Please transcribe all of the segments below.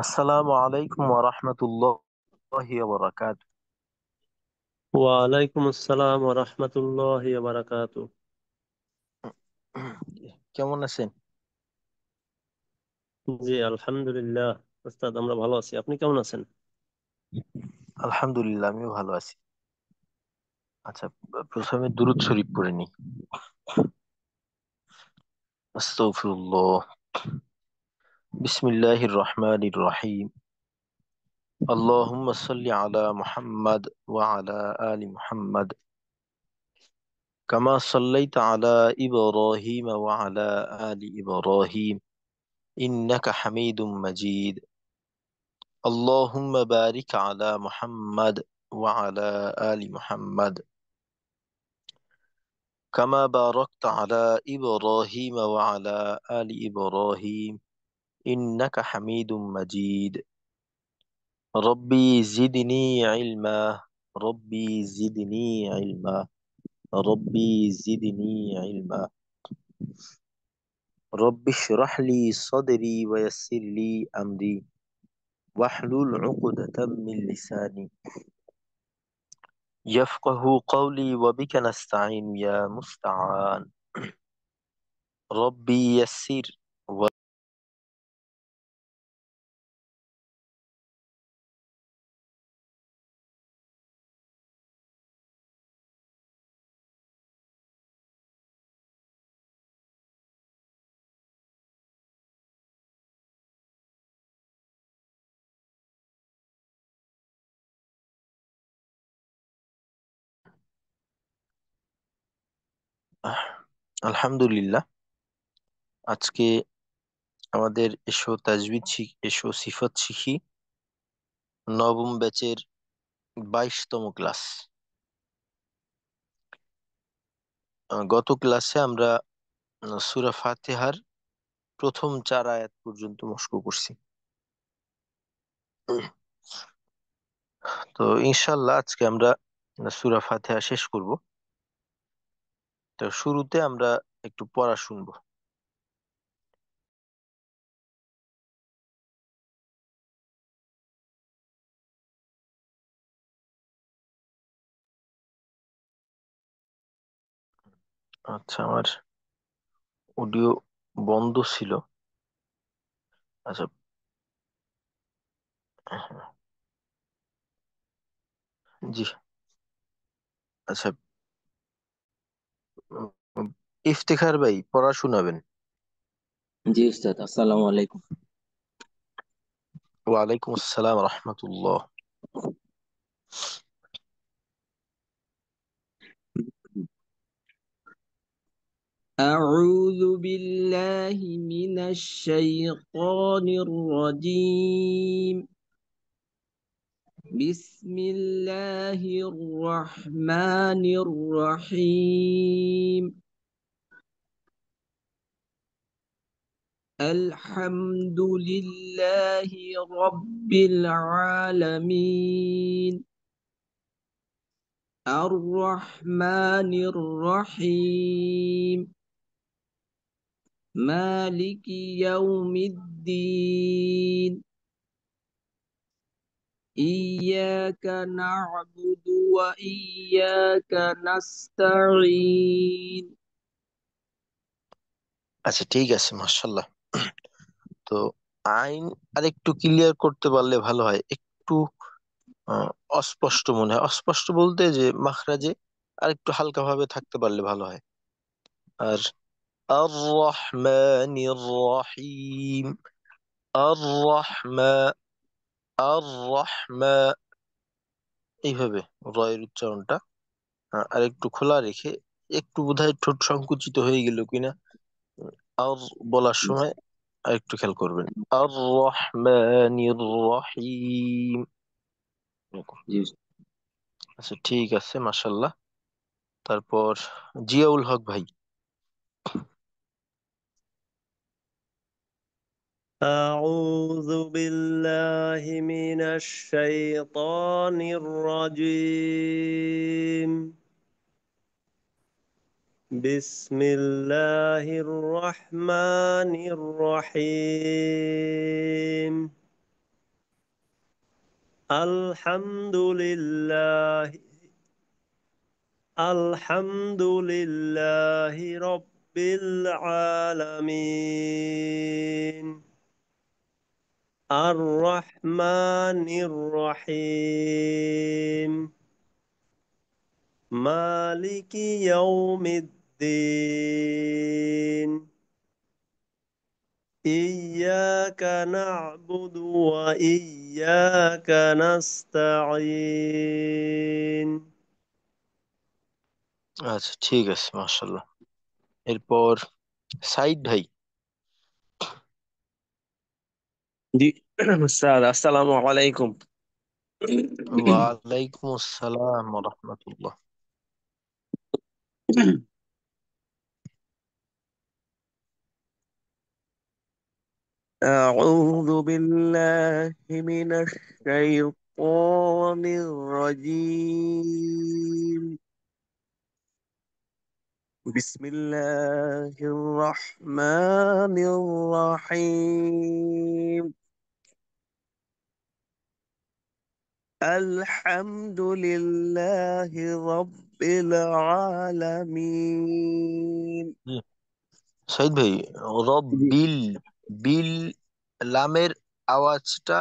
আসসালামু আলাইকুম ওয়া রাহমাতুল্লাহি ওয়া বারাকাতুহু। ওয়ালাইকুম আসসালাম ওয়া রাহমাতুল্লাহি ওয়া বারাকাতুহু। কেমন আছেন? জি, আলহামদুলিল্লাহ। ওস্তাদ, আমরা ভালো আছি। আপনি কেমন আছেন? আলহামদুলিল্লাহ, আমিও ভালো আছি। আচ্ছা, প্রথমে দুরূদ শরীফ পড়ে নি। আস্তাগফিরুল্লাহ। বিসমিল্লাহির রহমানির রহিম। আল্লাহুম্মা সাল্লি আলা মুহাম্মাদ ওয়া আলা আলি মুহাম্মাদ কামা সাল্লাইতা আলা ইব্রাহিম ওয়া আলা আলি ইব্রাহিম ইন্নাকা হামিদুম মাজিদ। আল্লাহুম্মা বারিক আলা মুহাম্মাদ ওয়া আলা আলি মুহাম্মাদ كما باركت على إبراهيم وعلى آل إبراهيم إنك حميد مجيد. ربي زدني علما. ربي زدني علما. ربي زدني علما. رب اشرح لي صدري ويسر لي أمري واحلل عقدة من لساني يفقه قولي وبك نستعين يا مستعان. ربي يسر. আলহামদুলিল্লাহ। আজকে আমাদের এসো তাজবিদ এসো সিফত শিখি নবম ব্যাচের 22তম ক্লাস। গত ক্লাসে আমরা সূরা ফাতিহার প্রথম 4 আয়াত পর্যন্ত মস্ক করছি। তো ইনশাল্লাহ আজকে আমরা সূরা ফাতিহা শেষ করব। তো শুরুতে আমরা একটু পড়া শুনবো। আচ্ছা, আমার অডিও বন্ধ ছিল। আচ্ছা। হ্যাঁ, জি। আচ্ছা। উম, ইফতেখার ভাই পড়া শোনাবেন। জি উস্তাদ, আসসালামু আলাইকুম। ওয়ালাইকুম আসসালাম রহমতুল্লাহ। أعوذ بالله من الشيطان الرجيم. بسم الله الرحمن الرحيم. الحمد لله رب العالمين. الرحمن الرحيم. مالك يوم الدين. إياك نعبد وإياك نستعين. আচ্ছা, ঠিক আছে, মাশাল্লাহ। তো আইন আরেকটু ক্লিয়ার করতে পারলে ভালো হয়। একটু আহ, অস্পষ্ট মনে হয়। অস্পষ্ট বলতে যে মাখরাজে আরেকটু হালকা ভাবে থাকতে পারলে ভালো হয়। আর আর রহমানির রহিম। আর রহমা আর রহমা এইভাবে রয়ের উচ্চারণটা আর একটু খোলা রেখে, একটু বোধহয় ঠোঁট সংকুচিত হয়ে গেল কিনা আর বলার সময় আর একটু খেয়াল করবেন। আর রহমানির রহিম। জি। আচ্ছা, ঠিক আছে, মাশাল্লাহ। তারপর জিয়াউল হক ভাই। أعوذ بالله من الشيطان الرجيم. بسم الله الرحمن الرحيم. الحمد لله الحمد لله رب العالمين الرحمن الرحيم مالك يوم الدين إياك نعبد وإياك نستعين আচ্ছা, ঠিক আছে, মাশাল্লাহ। এরপর সাইদ ভাই। জি স্যার, আসসালামু আলাইকুম। ওয়ালাইকুম আসসালাম ওয়া রাহমাতুল্লাহ। أعوذ بالله من الشيطان الرجيم. بسم الله الرحمن الرحيم. الحمد لله رب العالمين. জি, সাইদ ভাই, জি রব্বিল, বিল লামের আওয়াজটা,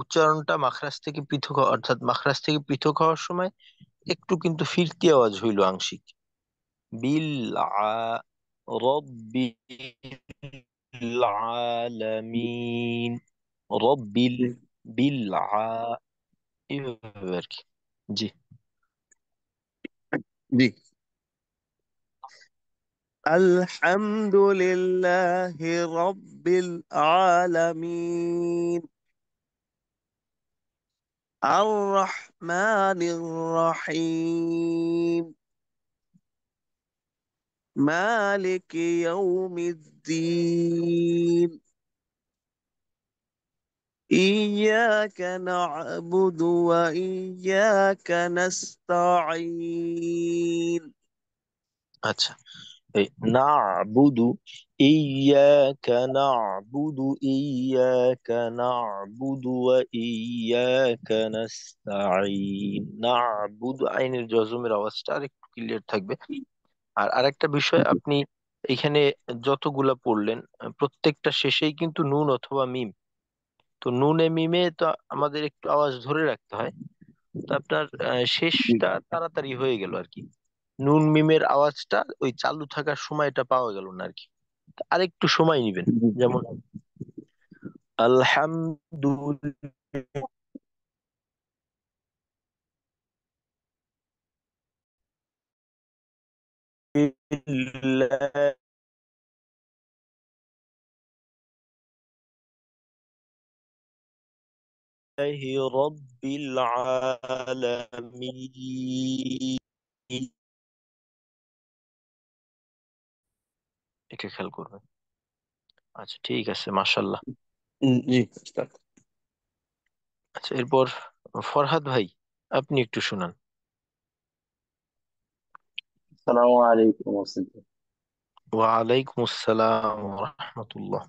উচ্চারণটা মাখরাজ থেকে পৃথক অর্থাৎ মাখরাজ থেকে পৃথক হওয়ার সময় একটু কিন্তু ফিরতি আওয়াজ হইল আংশিক। বিল আ রব্বিল আলামিন, রব্বিল, জি বিল এইভাবে আর কি। জি। জি। الحمد لله رب العالمين. الرحمن الرحيم. مالك يوم الدين. إياك نعبد وإياك نستعين. আচ্ছা, এই না'বুদু, ইয়্যাকা না'বুদু, ইয়্যাকা না'বুদু ওয়া ইয়্যাকা নাস্তাঈন। না'বুদু আইনের জজমের আওয়াজটা আর একটু ক্লিয়ার থাকবে। আর আরেকটা বিষয়, আপনি এখানে যতগুলা পড়লেন, প্রত্যেকটা শেষেই কিন্তু নুন অথবা মিম। তো নুনে মিমে তো আমাদের একটু আওয়াজ ধরে রাখতে হয়। তো আপনার শেষটা তাড়াতাড়ি হয়ে গেল আর কি। নুন মিমের আওয়াজটা ওই চালু থাকার সময়টা পাওয়া গেল না আর কি। আরেকটু সময় নিবেন। যেমন আলহামদুলিল্লাহ, রব্বিল আলামিন, এটা খেয়াল করবেন। আচ্ছা, ঠিক আছে, মাশাল্লাহ। জি। আচ্ছা, এরপর ফরহাদ ভাই, আপনি একটু শুনান। السلام عليكم ورحمة الله. ওয়ালাইকুম আসসালাম ওয়া রাহমাতুল্লাহ।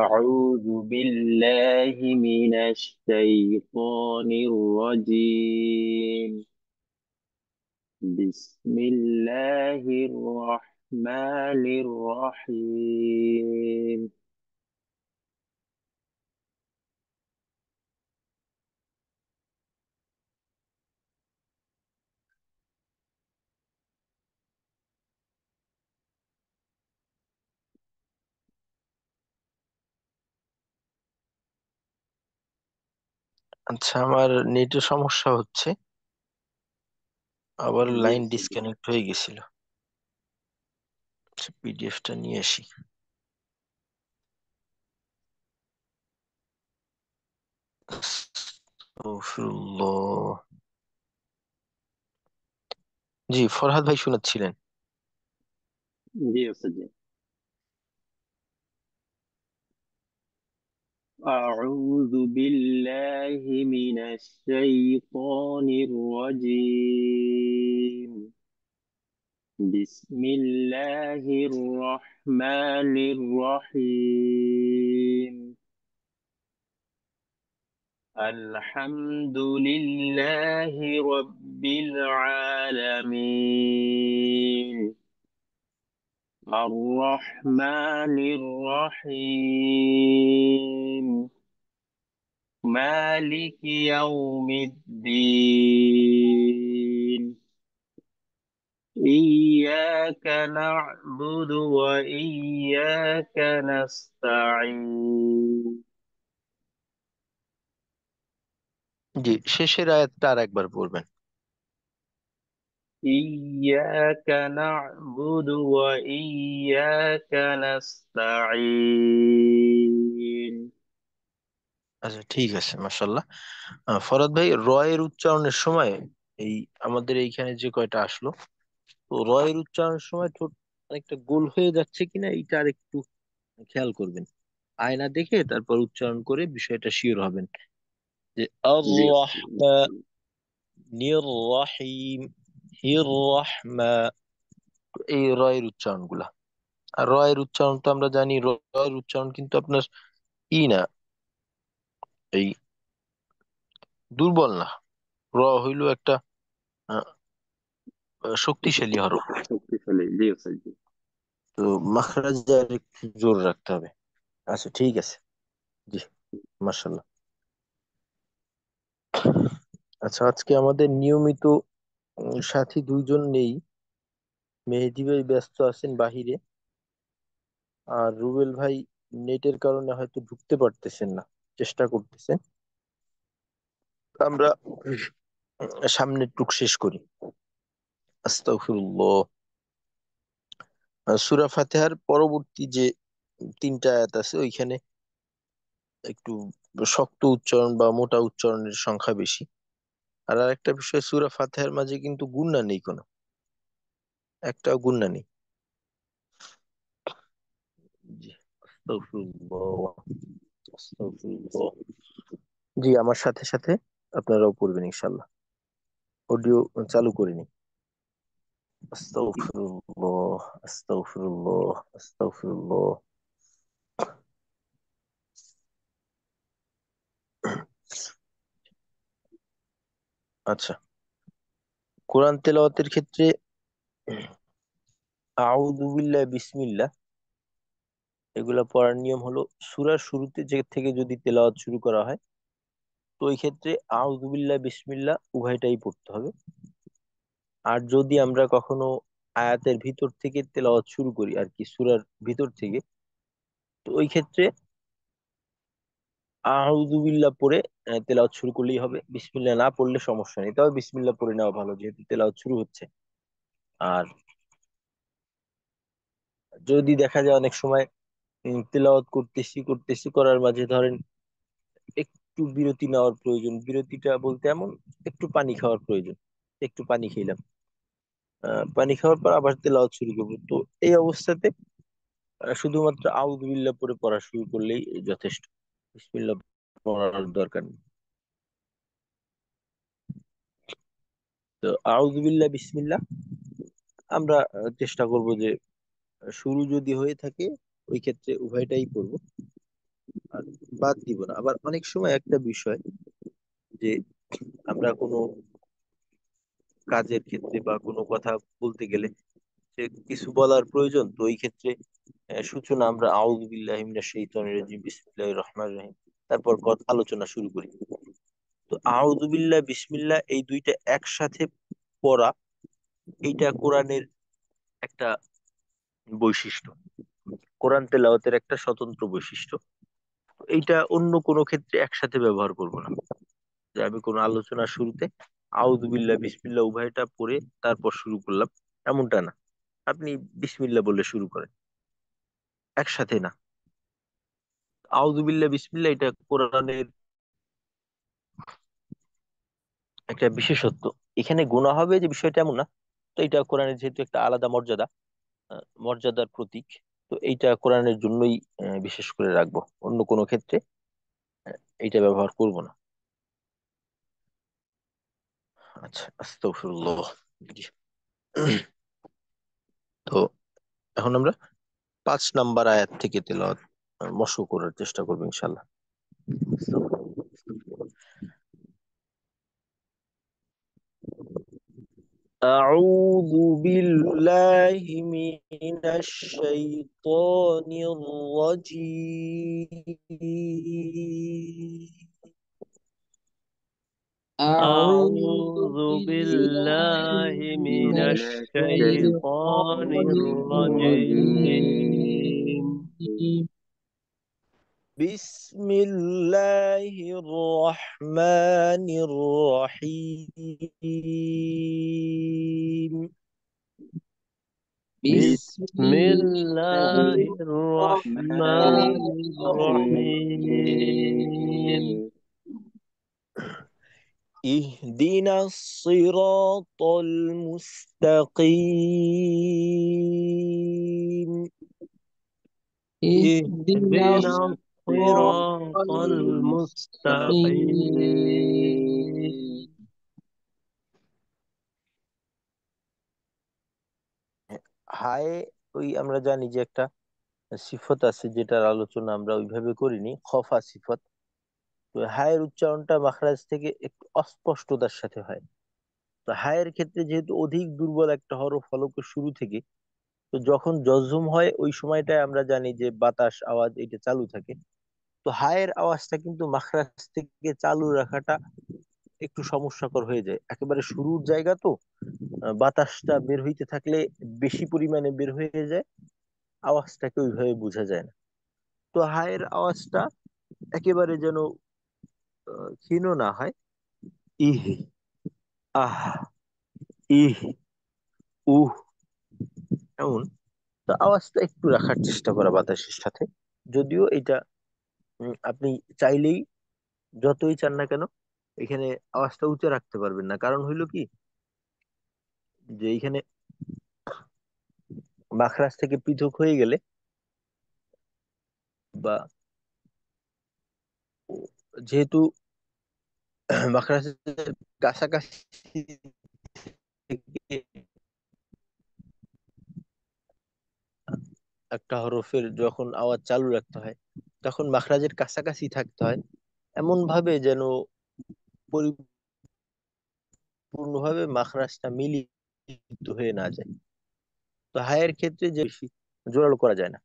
أعوذ بالله من الشيطان الرجيم. بسم الله الرحمن الرحيم. আচ্ছা, আমার নেটের সমস্যা হচ্ছে, আবার জি লাইন أستاذ. ডিসকানেক্ট হয়ে গেছিল। আচ্ছা, পিডিএফটা নিয়ে আসি। আস্তাগফিরুল্লাহ। জি, ফরহাদ ভাই শোনাচ্ছিলেন। جي أستاذ. أعوذ بالله من الشيطان الرجيم. بسم الله الرحمن الرحيم. الحمد لله رب العالمين الرحمن الرحيم مالك يوم الدين إياك نعبد وإياك نستعين জি, শেষের আয়াতটা আর একবার পড়বেন। إياك نعبد وإياك نستعين আচ্ছা, ঠিক আছে, মাশাল্লাহ। ফরাদ ভাই, র এর উচ্চারণের সময় এই আমাদের এইখানে যে কয়টা আসলো, তো র এর উচ্চারণের সময় ঠোঁট অনেকটা গোল হয়ে যাচ্ছে কিনা এইটা আর একটু খেয়াল করবেন। আয়না দেখে তারপর উচ্চারণ করে বিষয়টা শিওর হবেন যে আর জি নির রাহিম হির রাহমা, এই র এর উচ্চারণ গুলা। আর র এর উচ্চারণ তো আমরা জানি, র এর উচ্চারণ কিন্তু আপনার না, এই দুর্বল না। র হইল একটা আহ, শক্তিশালী হরফ। শক্তিশালী, জি স্যার জি। তো মাখরাজে আর একটু জোর রাখতে হবে। আচ্ছা, ঠিক আছে। জি, মাশাল্লাহ। আচ্ছা, আজকে আমাদের নিয়মিত সাথী দুইজন নেই। মেহেদী ভাই ব্যস্ত আছেন বাহিরে, আর রুবেল ভাই নেটের কারণে হয়তো ঢুকতে পারতেছেন না, চেষ্টা করতেছেন। আমরা সামনের টুক শেষ করি। আস্তাগফিরুল্লাহ। সূরা ফাতিহার পরবর্তী যে তিনটা আয়াত আছে ওইখানে একটু শক্ত উচ্চারণ বা মোটা উচ্চারণের সংখ্যা বেশি। আর আরেকটা বিষয়, সূরা ফাতিহার মাঝে কিন্তু গুণনা নেই, কোনো একটাও গুণনা নেই। জি, আস্তাগফিরুল্লাহ, আস্তাগফিরুল্লাহ। জি, আমার সাথে সাথে আপনারাও পড়বেন ইনশাল্লাহ। অডিও চালু করিনি। আস্তাগফিরুল্লাহ, আস্তাগফিরুল্লাহ, আস্তাগফিরুল্লাহ। আচ্ছা, কোরআন তেলাওয়াতের ক্ষেত্রে আউযু বিল্লাহ, বিসমিল্লাহ এগুলা পড়ার নিয়ম হলো, সূরার শুরুতে যে থেকে যদি তেলাওয়াত শুরু করা হয়, তো ওই ক্ষেত্রে আউযু বিল্লাহ বিসমিল্লাহ উভয়টাই পড়তে হবে। আর যদি আমরা কখনো আয়াতের ভিতর থেকে তেলাওয়াত শুরু করি আর কি, সূরার ভিতর থেকে, তো ওই ক্ষেত্রে আউযু বিল্লাহ পড়ে তেলাওয়াত শুরু করলেই হবে, বিসমিল্লাহ না পড়লে সমস্যা নেই, তবে বিসমিল্লাহ পড়ে নেওয়া ভালো যেহেতু তেলাওয়াত শুরু হচ্ছে। আর যদি দেখা যায় অনেক সময় তেলাওয়াত করতেছি করতেছি করার মাঝে ধরেন একটু বিরতি নেওয়ার প্রয়োজন, বিরতিটা বলতে এমন একটু পানি খাওয়ার প্রয়োজন, একটু পানি খেলাম, পানি খাওয়ার পর আবার তেলাওয়াত শুরু করবো, তো এই অবস্থাতে শুধুমাত্র আউযু বিল্লাহ পড়ে পড়া শুরু করলেই যথেষ্ট, বিসমিল্লাহ পড়ার দরকার নেই। তো আউযু বিল্লাহ বিসমিল্লাহ আমরা চেষ্টা করব যে শুরু যদি হয়ে থাকে ওই ক্ষেত্রে উভয়টাই করব, আর বাদ দিব না। আবার অনেক সময় একটা বিষয় যে আমরা কোনো কাজের ক্ষেত্রে বা কোনো কথা বলতে গেলে যে কিছু বলার প্রয়োজন, তো ওই ক্ষেত্রে সূচনা আমরা আউযু বিল্লাহি মিনাশ শাইতানির রাজিম বিসমিল্লাহির রহমানির রহিম তারপর আলোচনা শুরু করি। তো আউযু বিল্লাহ বিসমিল্লাহ এই দুইটা একসাথে পড়া, এইটা কোরআনের একটা বৈশিষ্ট্য, কোরআন তেলাওয়াতের একটা স্বতন্ত্র বৈশিষ্ট্য। এইটা অন্য কোনো ক্ষেত্রে একসাথে ব্যবহার করব না, যে আমি কোনো আলোচনার শুরুতে আউযু বিল্লাহ বিসমিল্লাহ উভয়টা পড়ে তারপর শুরু করলাম, এমনটা না। আপনি বিসমিল্লাহ বলে শুরু করেন, একসাথে না। আউযু বিল্লাহ বিসমিল্লাহ এটা কোরআনের একটা বিশেষত্ব। এখানে গোনা হবে যে বিষয়টা এমন না, তো এটা কোরআনের যেহেতু একটা আলাদা মর্যাদা, মর্যাদার প্রতীক, তো এইটা কোরআনের জন্যই বিশেষ করে রাখবো, অন্য কোনো ক্ষেত্রে এইটা ব্যবহার করব না। আচ্ছা, আস্তাগফিরুল্লাহ। জি। তো এখন আমরা 5 নাম্বার আয়াত থেকে তেলাওয়াত মশক করার চেষ্টা করবো ইনশাল্লাহ। أعوذ بالله من الشيطان الرجيم. أعوذ أعوذ بالله بالله من من من الشيطان الشيطان الرجيم. الرجيم. بسم الله الرحمن الرحيم. بسم بسم الله الله الرحمن الرحمن الرحيم. الرحيم. اهدنا الصراط المستقيم. اهدنا اهدنا الصراط الصراط المستقيم. المستقيم. হায়, ওই আমরা জানি যে একটা সিফত আছে যেটার আলোচনা আমরা ওইভাবে করিনি, খফা সিফত। তো হায়ের উচ্চারণটা মাখরাজ থেকে একটু অস্পষ্টতার সাথে হয়। তো হায়ের ক্ষেত্রে যেহেতু অধিক দুর্বল একটা হরফ হলকের শুরু থেকে, তো যখন জজম হয় ওই সময়টায় আমরা জানি যে বাতাস আওয়াজ এটা চালু থাকে। তো হায়ের আওয়াজটা কিন্তু মাখরাজ থেকে চালু রাখাটা একটু সমস্যাকর হয়ে যায়, একেবারে শুরুর জায়গা তো। বাতাসটা বের হইতে থাকলে বেশি পরিমাণে বের হয়ে যায়, আওয়াজটাকে ওইভাবে বোঝা যায় না। তো হায়ের আওয়াজটা একেবারে যেন ক্ষীণ না হয়। ইহ, আহ, ইহ, উহ, এমন। তো আওয়াজটা একটু রাখার চেষ্টা করা বাতাসের সাথে। যদিও এটা আপনি চাইলেই, যতই চান না কেন, এখানে আওয়াজটা উঁচু রাখতে পারবেন না। কারণ হইলো কি, যে এখানে মাখরাজ থেকে পৃথক হয়ে গেলে, বা যেহেতু মাখরাজের কাছাকাছি থেকে একটা হরফের যখন আওয়াজ চালু রাখতে হয়, তখন মাখরাজের কাছাকাছি থাকতে হয়, এমন ভাবে যেন পরিপূর্ণভাবে মাখরাজটা মিলিত হয়ে না যায়। তো হায়ের ক্ষেত্রে যে বেশি জোরালো করা যায় না,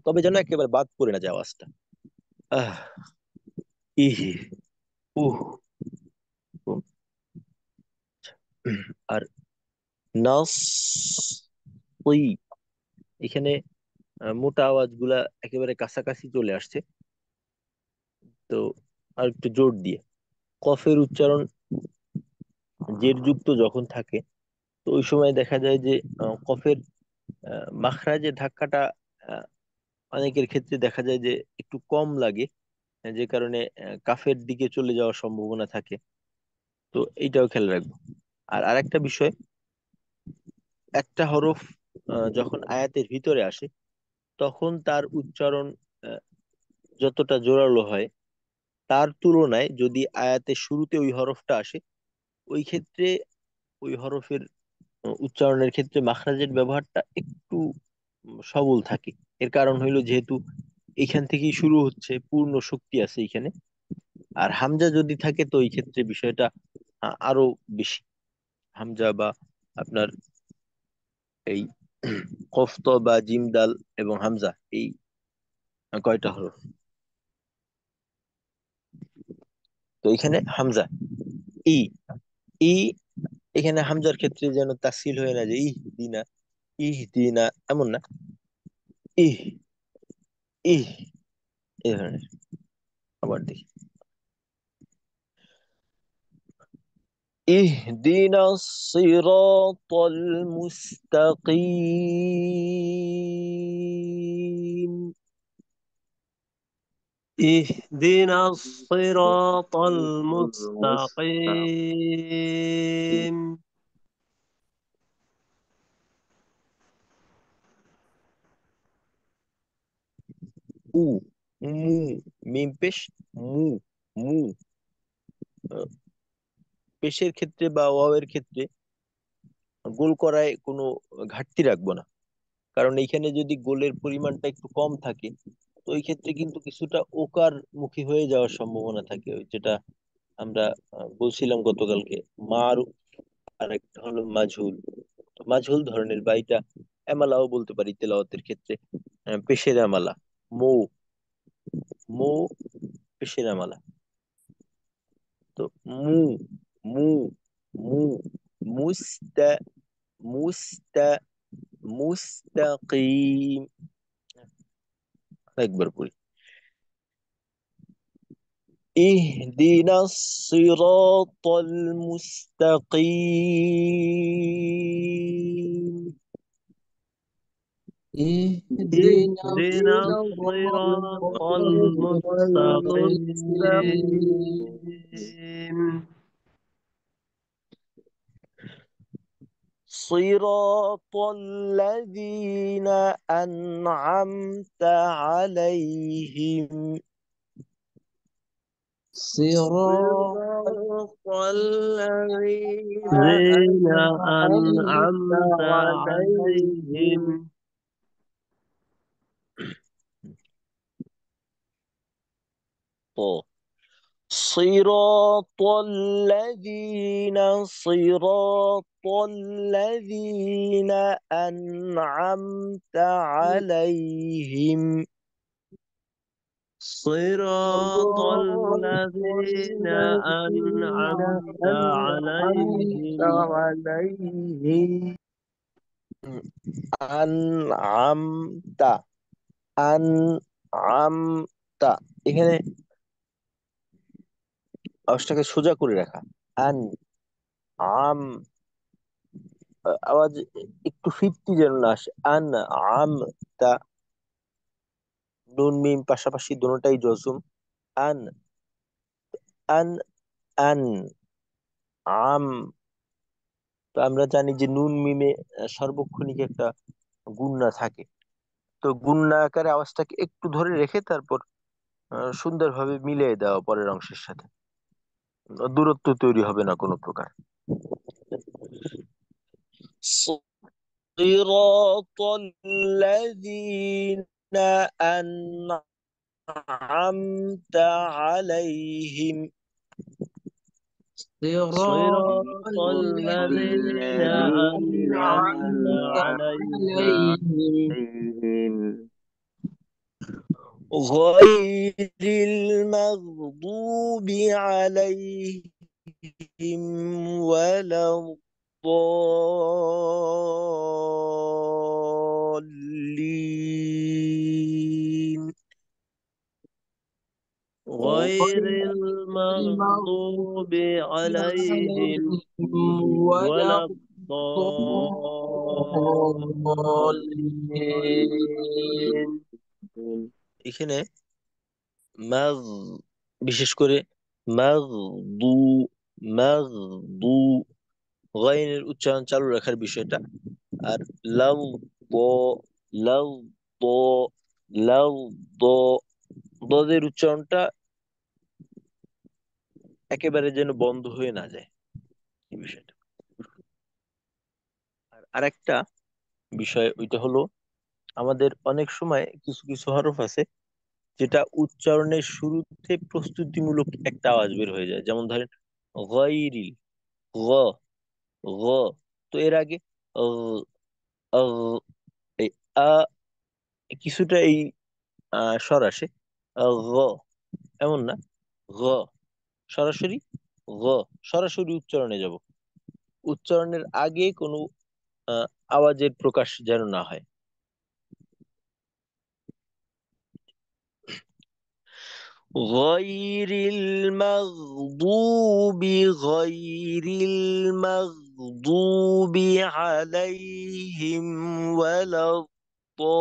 তবে যেন একেবারে বাদ পড়ে না যায় আওয়াজটা। আহ, ইহ, উহ, উম। আর নাস, ওই, এখানে মোটা আওয়াজ গুলা একেবারে কাছাকাছি চলে আসছে। তো আর একটু জোর দিয়ে কফের উচ্চারণ জের যুক্ত যখন থাকে, তো ওই সময় দেখা যায় যে কফের মাখরাজের ধাক্কাটা আহ, অনেকের ক্ষেত্রে দেখা যায় যে একটু কম লাগে, যে কারণে কাফের দিকে চলে যাওয়ার সম্ভাবনা থাকে। তো এইটাও খেয়াল রাখবো। আর আরেকটা বিষয়, একটা হরফ যখন আয়াতের ভিতরে আসে, তখন তার উচ্চারণ আহ, যতটা জোরালো হয়, তার তুলনায় যদি আয়াতের শুরুতে ওই হরফটা আসে, ওই ক্ষেত্রে ওই হরফের উচ্চারণের ক্ষেত্রে মাখরাজের ব্যবহারটা একটু সবল থাকে। এর কারণ হইলো যেহেতু এখান থেকেই শুরু হচ্ছে, পূর্ণ শক্তি আছে এখানে। আর হামজা যদি থাকে তো এই ক্ষেত্রে বিষয়টা আরো বেশি। হামজা বা আপনার এই কফ ত বা জিম দাল এবং হামজা, এই কয়টা হরফ। তো এখানে হামজা, ই, ই, এখানে হামজার ক্ষেত্রে যেন তাসহিল হয়ে না যে ইহ দিনা, ইহ দিনা, এমন না, ইহ, ইহ, এই ধরনের। আবার দেখি, اهدنا الصراط المستقيم. اهدنا الصراط المستقيم. المستقيم. উ, মু, মিম পেশ, মু, মু। আহ, পেশের ক্ষেত্রে বা ওয়াওয়ের ক্ষেত্রে গোল করায় কোনো ঘাটতি রাখবো না। কারণ এইখানে যদি গোলের পরিমাণটা একটু কম থাকে, তো ওই ক্ষেত্রে কিন্তু কিছুটা ওকার মুখী হয়ে যাওয়ার সম্ভাবনা থাকে, ওই যেটা আমরা বলছিলাম গতকালকে, মার আর একটা হলো মাজহুল। তো মাজহুল ধরনের বা এটা এমালাও বলতে পারি তেলাওয়াতের ক্ষেত্রে। পেশের এমালা, মৌ, মৌ পেশের এমালা। তো মু, মু, মু, মুস্তা, মুস্তা, মুস্তাকিম। একবার পড়ি। اهدنا الصراط المستقيم. اهدنا اهدنا الصراط الصراط المستقيم المستقيم صراط الذين أنعمت عليهم. صراط صراط الذين الذين أنعمت أنعمت عليهم عليهم طه. صراط الذين أنعمت عليهم. صراط صراط الذين الذين أنعمت أنعمت عليهم عليهم أنعمت، أنعمت এখানে আওয়াজটাকে সোজা করে রাখা। আন, আম, আওয়াজ একটু ফিরতি যেন না আসে। আন, আম, তা, নুন মিম পাশাপাশি দোনোটাই জজম। আন, আন, আন, আম। তো আমরা জানি যে নুন মিমে সার্বক্ষণিক একটা গুণনা থাকে। তো গুণনা আকারে আওয়াজটাকে একটু ধরে রেখে তারপর সুন্দরভাবে মিলিয়ে দেওয়া পরের অংশের সাথে। দূরত্ব তৈরি হবে না কোনো প্রকার। صراط الذين أنعمت عليهم. صراط صراط الذين الذين الذين أنعمت أنعمت أنعمت عليهم عليهم عليهم غير المغضوب عليهم ولا الضالين. غير غير المغضوب المغضوب عليهم عليهم ولا ولا الضالين الضالين এখানে মাগ, বিশেষ করে মাগ, দু, মাগ, দু, গয়েনের উচ্চারণ চালু রাখার বিষয়টা। আর লাউ, দ, লাউ, দ, লাউ, দ, দদের উচ্চারণটা একেবারে যেন বন্ধ হয়ে না যায়, এই বিষয়টা। আর আরেকটা বিষয় ওইটা হলো, আমাদের অনেক সময় কিছু কিছু হরফ আছে যেটা উচ্চারণের শুরুতে প্রস্তুতিমূলক একটা আওয়াজ বের হয়ে যায়। যেমন ধরেন গয়রিল, গ, গ। তো এর আগে অ, অ, এই আ, কিছুটা এই স্বর আসে। গ, এমন না, গ, সরাসরি গ, সরাসরি উচ্চারণে যাব। উচ্চারণের আগে কোনো আহ, আওয়াজের প্রকাশ যেন না হয়। غير المغضوب، غير المغضوب عليهم ولا الضالين.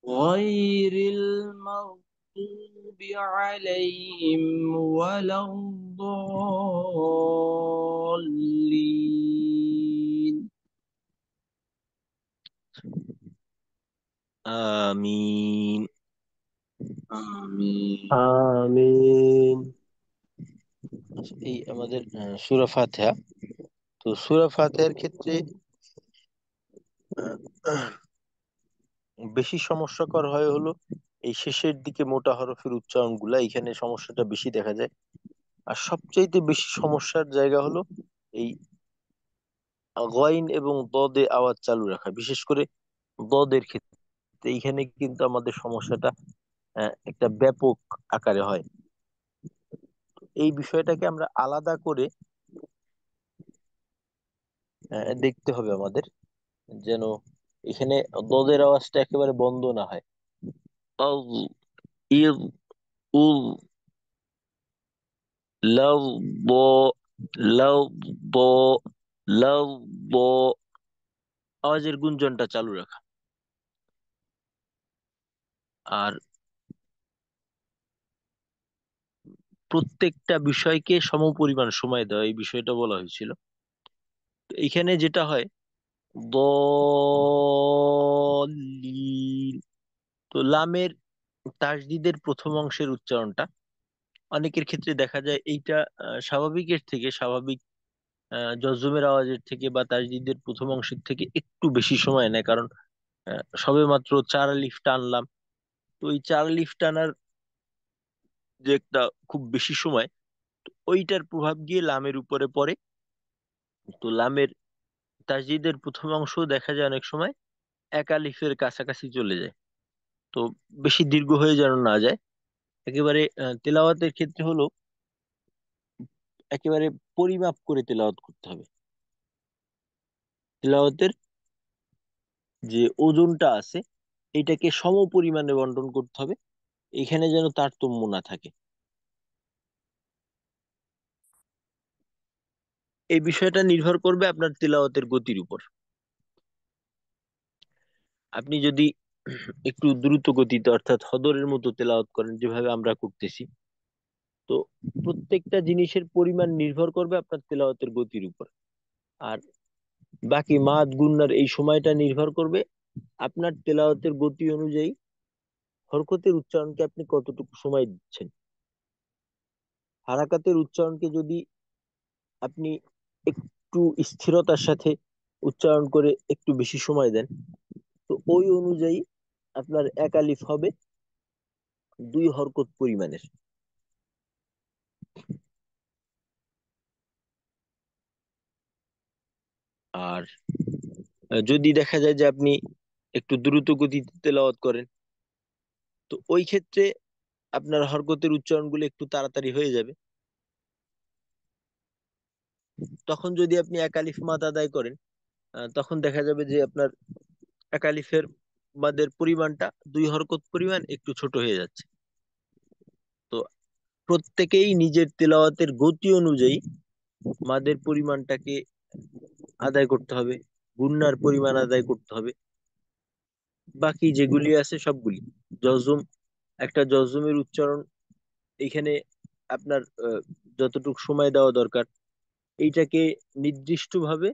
غير المغضوب عليهم ولا الضالين আমিন। آمين آمين এই আমাদের সূরা ফাতিহা। তো সূরা ফাতিহার ক্ষেত্রে আহ, বেশি সমস্যাকর হয় হলো এই শেষের দিকে মোটা হরফের উচ্চারণ গুলা, এখানে সমস্যাটা বেশি দেখা যায়। আর সবচাইতে বেশি সমস্যার জায়গা হলো এই গইন এবং দদে আওয়াজ চালু রাখা, বিশেষ করে দদের ক্ষেত্রে। এইখানে কিন্তু আমাদের সমস্যাটা একটা ব্যাপক আকারে হয়। এই বিষয়টাকে আমরা আলাদা করে দেখতে হবে আমাদের, যেন এখানে দদের আওয়াজটা একেবারে বন্ধ না হয়। আল, ইল, উল, লাউ, ব, লাউ, ব, লাউ, ব, আওয়াজের গুঞ্জনটা চালু রাখা। আর প্রত্যেকটা বিষয়কে সমপরিমাণ সময় দেওয়া, এই বিষয়টা বলা হয়েছিল। তো এখানে যেটা হয়, দলিল, তো লামের তাসদিদের প্রথম অংশের উচ্চারণটা অনেকের ক্ষেত্রে দেখা যায় এইটা স্বাভাবিকের থেকে, স্বাভাবিক জজমের আওয়াজের থেকে বা তাসদিদের প্রথম অংশের থেকে একটু বেশি সময় নেয়। কারণ সবে মাত্র চার আলিফ টানলাম, তো ওই চার আলিফ টানার যে একটা খুব বেশি সময়, ওইটার প্রভাব গিয়ে লামের উপরে পড়ে। তো লামের তাসদিদের প্রথম অংশ দেখা যায় অনেক সময় এক আলিফের কাছাকাছি চলে যায়। তো বেশি দীর্ঘ হয়ে যেন না যায়। একেবারে তেলাওয়াতের ক্ষেত্রে হলো একেবারে পরিমাপ করে তেলাওয়াত করতে হবে। তেলাওয়াতের যে ওজনটা আছে এটাকে সম পরিমাণে বন্টন করতে হবে, এখানে যেন তারতম্য না থাকে। এই বিষয়টা নির্ভর করবে আপনার তেলাওয়াতের গতির উপর। আপনি যদি একটু দ্রুত গতিতে অর্থাৎ হদরের মতো তেলাওয়াত করেন, যেভাবে আমরা করতেছি, তো প্রত্যেকটা জিনিসের পরিমাণ নির্ভর করবে আপনার তেলাওয়াতের গতির উপর। আর বাকি মাদ গুন্নার এই সময়টা নির্ভর করবে আপনার তেলাওয়াতের গতি অনুযায়ী হরকতের উচ্চারণকে আপনি কতটুকু সময় দিচ্ছেন। হারাকাতের উচ্চারণকে যদি আপনি একটু স্থিরতার সাথে উচ্চারণ করে একটু বেশি সময় দেন, তো ওই অনুযায়ী আপনার এক আলিফ হবে দুই হরকত পরিমাণের। আর যদি দেখা যায় যে আপনি একটু দ্রুত গতিতে তেলাওয়াত করেন, তো ওই ক্ষেত্রে আপনার হরকতের উচ্চারণগুলো একটু তাড়াতাড়ি হয়ে যাবে। তখন যদি আপনি এক আলিফ মাদ আদায় করেন, তখন দেখা যাবে যে আপনার এক আলিফের মাদের পরিমাণটা দুই হরকত পরিমাণ একটু ছোট হয়ে যাচ্ছে। তো প্রত্যেকেই নিজের তেলাওয়াতের গতি অনুযায়ী মাদের পরিমাণটাকে আদায় করতে হবে, গুন্নার পরিমাণ আদায় করতে হবে। বাকি যেগুলি আছে সবগুলি জজম, একটা জজমের উচ্চারণ এখানে আপনার যতটুকু সময় দেওয়া দরকার, এইটাকে নির্দিষ্টভাবে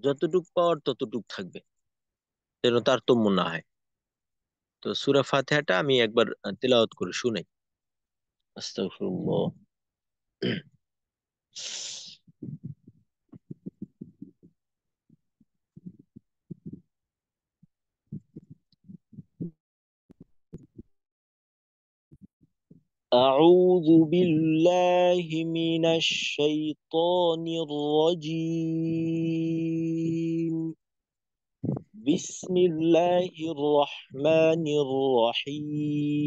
যতটুক পাওয়ার ততটুক থাকবে, যেন তারতম্য না হয়। তো সূরা ফাতিহাটা আমি একবার তেলাওয়াত করে শুনাই। আস্তাগফিরুল্লাহ। أعوذ بالله من الشيطان الرجيم. بسم الله الرحمن الرحيم.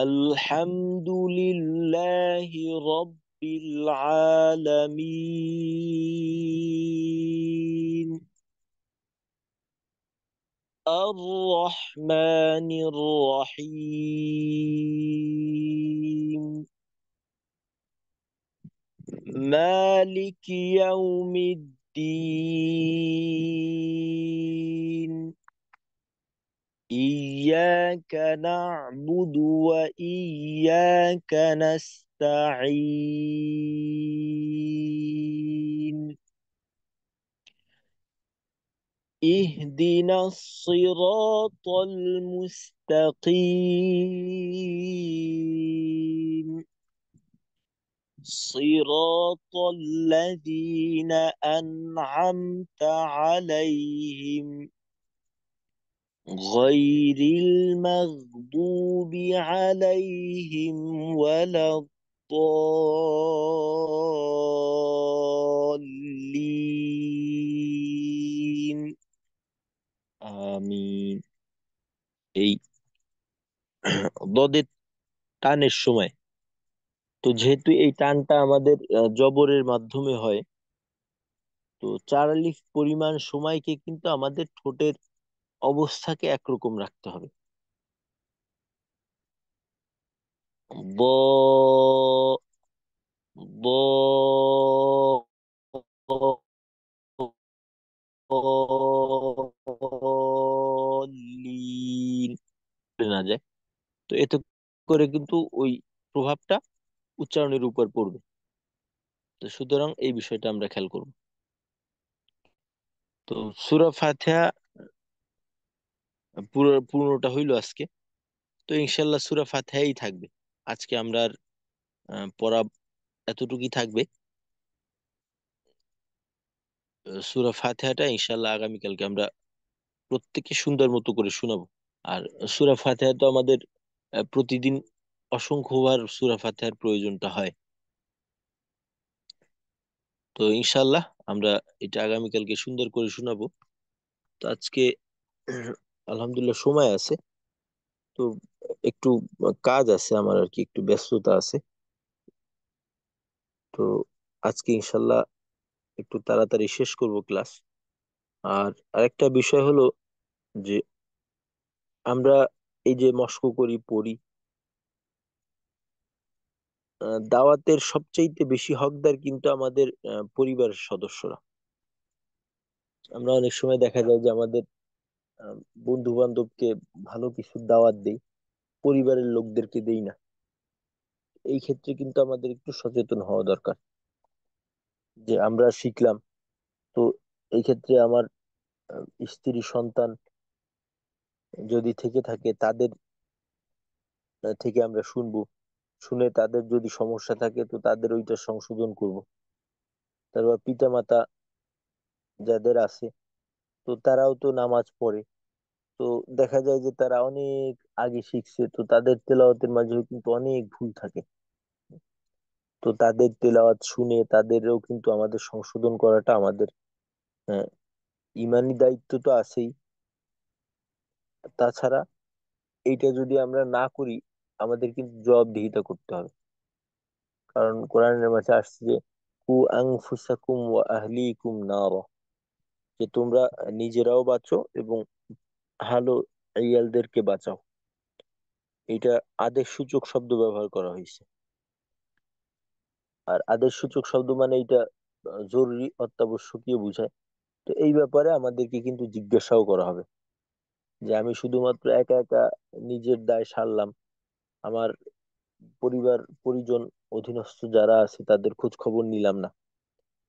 الحمد لله رب العالمين. الرحمن الرحيم. مالك يوم الدين. إياك نعبد وإياك نستعين. اهدنا الصراط المستقيم. صراط الذين أنعمت عليهم غير المغضوب عليهم ولا الضالين আমিন। এই দদের টানের সময়, তো যেহেতু এই টানটা আমাদের জবরের মাধ্যমে হয়, তো 4 আলিফ পরিমাণ সময়কে কিন্তু আমাদের ঠোঁটের অবস্থাকে একরকম রাখতে হবে। ব ব লিন না যায়, তো এতে করে কিন্তু ওই প্রভাবটা উচ্চারণের উপর পড়বে। তো সুতরাং এই বিষয়টা আমরা খেয়াল করব। তো সূরা ফাতিহা পুরোটা হইলো আজকে। তো ইনশাল্লাহ সূরা ফাতিহাই থাকবে আজকে। আমরা আর পড়া এতটুকুই থাকবে। সূরা ফাতিহাটা ইনশাল্লাহ আগামীকালকে আমরা প্রত্যেকে সুন্দর মতো করে শোনাবো। আর সূরা ফাতিহা তো আমাদের প্রতিদিন অসংখ্যবার সূরা ফাতিহার প্রয়োজনটা হয়। তো ইনশাল্লাহ আমরা এটা আগামীকালকে সুন্দর করে শোনাবো। তো আজকে আলহামদুলিল্লাহ সময় আছে, তো একটু কাজ আছে আমার আর কি, একটু ব্যস্ততা আছে। তো আজকে ইনশাল্লাহ একটু তাড়াতাড়ি শেষ করব ক্লাস। আর আরেকটা বিষয় হলো যে আমরা এই যে মস্ক করি পড়ি, দাওয়াতের সবচাইতে বেশি হকদার কিন্তু আমাদের পরিবারের সদস্যরা। আমরা অনেক সময় দেখা যায় যে আমাদের বন্ধু বান্ধবকে ভালো কিছু দাওয়াত দেই, পরিবারের লোকদেরকে দেই না। এই ক্ষেত্রে কিন্তু আমাদের একটু সচেতন হওয়া দরকার যে আমরা শিখলাম, তো এই ক্ষেত্রে আমার স্ত্রী সন্তান যদি থেকে থাকে তাদের থেকে আমরা শুনবো, শুনে তাদের যদি সমস্যা থাকে তো তাদের ওইটা সংশোধন করব। তারপর পিতা মাতা যাদের আছে, তো তারাও তো নামাজ পড়ে, তো দেখা যায় যে তারা অনেক আগে শিখছে, তো তাদের তেলাওয়াতের মাঝেও কিন্তু অনেক ভুল থাকে। তো তাদের তেলাওয়াত শুনে তাদেরও কিন্তু আমাদের সংশোধন করাটা আমাদের আহ, ইমানি দায়িত্ব তো আছেই। তাছাড়া এইটা যদি আমরা না করি, আমাদের কিন্তু জবাবদিহিতা করতে হবে। কারণ কোরআনের মাঝে আসছে যে কু আনফুসাকুম ওয়া আহলিকুম নারা, যে তোমরা নিজেরাও বাঁচো এবং ভালো ইয়ালদেরকে বাঁচাও। এটা আদেশ সূচক শব্দ ব্যবহার করা হয়েছে। আর আদেশ সূচক শব্দ মানে এটা জরুরি অত্যাবশ্যকীয় বোঝায়। তো এই ব্যাপারে আমাদেরকে কিন্তু জিজ্ঞাসাও করা হবে যে আমি শুধুমাত্র একা একা নিজের দায় সারলাম, আমার পরিবার পরিজন অধীনস্থ যারা আছে তাদের খোঁজ খবর নিলাম না।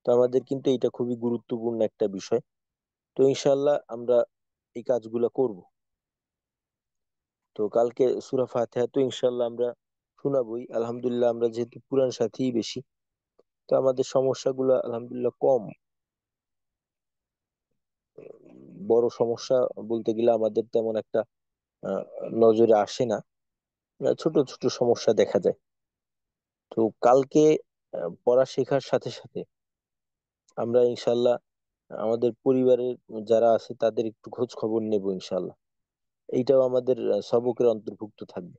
তো আমাদের কিন্তু এটা খুবই গুরুত্বপূর্ণ একটা বিষয়। তো ইনশাল্লাহ আমরা এই কাজগুলো করব। তো কালকে সূরা ফাতিহা তো ইনশাল্লাহ আমরা শোনাবই। আলহামদুলিল্লাহ আমরা যেহেতু পুরান সাথীই বেশি, তো আমাদের সমস্যাগুলো আলহামদুলিল্লাহ কম। বড় সমস্যা বলতে গেলে আমাদের তেমন একটা আহ, নজরে আসে না। ছোট ছোট সমস্যা দেখা যায়। তো কালকে পড়া শেখার সাথে সাথে আমরা ইনশাল্লাহ আমাদের পরিবারের যারা আছে তাদের একটু খোঁজ খবর নেব ইনশাল্লাহ। এইটাও আমাদের সবকের অন্তর্ভুক্ত থাকবে।